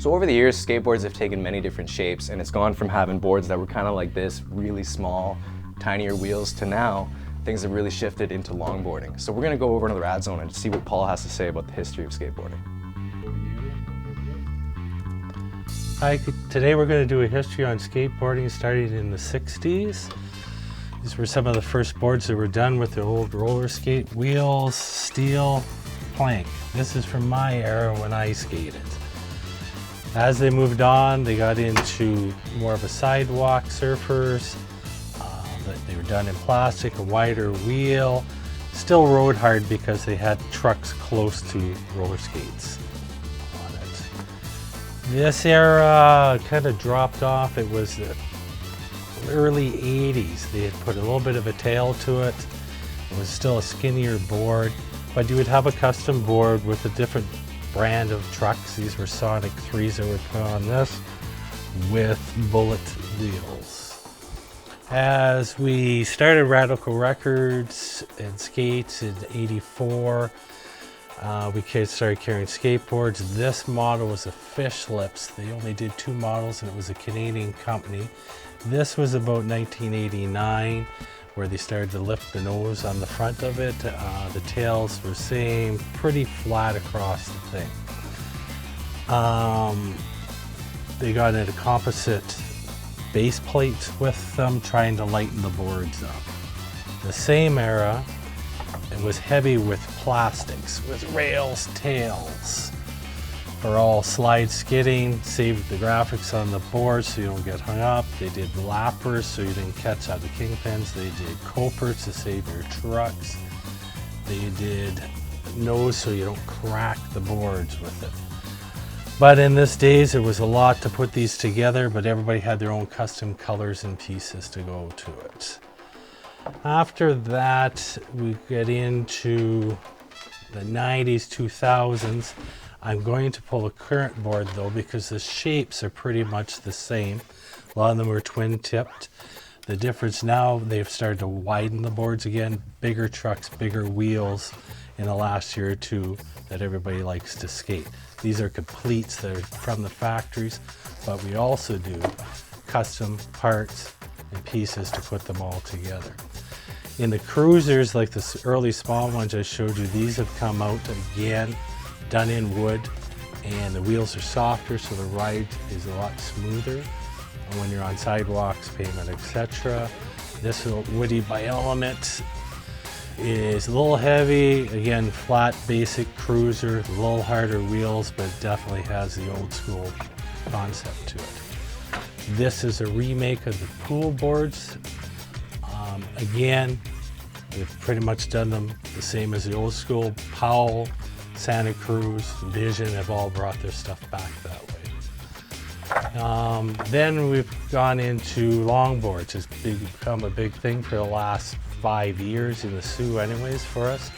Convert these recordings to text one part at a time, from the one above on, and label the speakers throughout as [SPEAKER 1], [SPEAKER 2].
[SPEAKER 1] So over the years, skateboards have taken many different shapes, and it's gone from having boards that were kind of like this, really small, tinier wheels, to now things have really shifted into longboarding. So we're gonna go over to the rad zone and see what Paul has to say about the history of skateboarding.
[SPEAKER 2] Hi, today we're going to do a history on skateboarding starting in the 60s. These were some of the first boards that were done with the old roller skate wheels, steel, plank. This is from my era when I skated. As they moved on, they got into more of a sidewalk surfers. They were done in plastic, a wider wheel. Still rode hard because they had trucks close to roller skates on it. This era kind of dropped off. It was the early 80s. They had put a little bit of a tail to it. It was still a skinnier board, but you would have a custom board with a different brand of trucks. These were Sonic 3s that were put on this with bullet wheels. As we started Radical Records and skates in '84, we started carrying skateboards. This model was a Fish Lips. They only did 2 models and it was a Canadian company. This was about 1989 where they started to lift the nose on the front of it. The tails were same, pretty flat across the thing. They got into composite base plates with them, trying to lighten the boards up. The same era, it was heavy with plastics, with rails, tails, for all slide skidding, saved the graphics on the board so you don't get hung up. They did lappers so you didn't catch out the kingpins. They did copers to save your trucks. They did nose so you don't crack the boards with it. But in this days, it was a lot to put these together, but everybody had their own custom colors and pieces to go to it. After that, we get into the 90s, 2000s. I'm going to pull a current board though, because the shapes are pretty much the same. A lot of them were twin tipped. The difference now, they've started to widen the boards again, bigger trucks, bigger wheels in the last year or two that everybody likes to skate. These are completes that are from the factories, but we also do custom parts and pieces to put them all together. In the cruisers, like the early small ones I showed you, these have come out again, done in wood, and the wheels are softer, so the ride is a lot smoother when you're on sidewalks, pavement, etc. This Woody by Element is a little heavy, again flat basic cruiser, a little harder wheels, but definitely has the old school concept to it. This is a remake of the pool boards. Again, we've pretty much done them the same as the old school. Powell, Santa Cruz, Vision have all brought their stuff back that way. Then we've gone into longboards. It's become a big thing for the last 5 years in the Sioux anyways for us.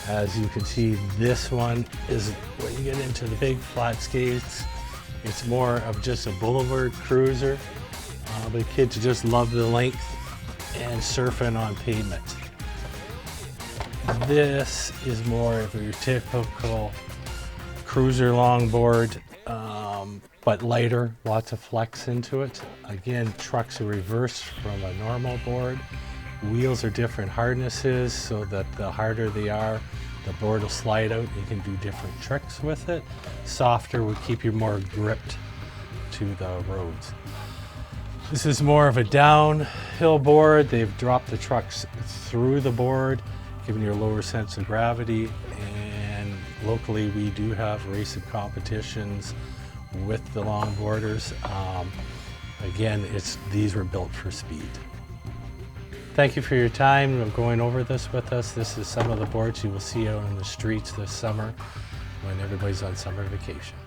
[SPEAKER 2] As you can see, this one is when you get into the big flat skates, it's more of just a boulevard cruiser, but kids just love the length and surfing on pavement. This is more of your typical cruiser longboard, but lighter, lots of flex into it. Again, trucks are reversed from a normal board. Wheels are different hardnesses so that the harder they are, the board will slide out. You can do different tricks with it. Softer will keep you more gripped to the roads. This is more of a downhill board. They've dropped the trucks through the board, giving you a lower sense of gravity. And locally, we do have racing competitions with the longboarders. Again, these were built for speed. Thank you for your time of going over this with us. This is some of the boards you will see out on the streets this summer when everybody's on summer vacation.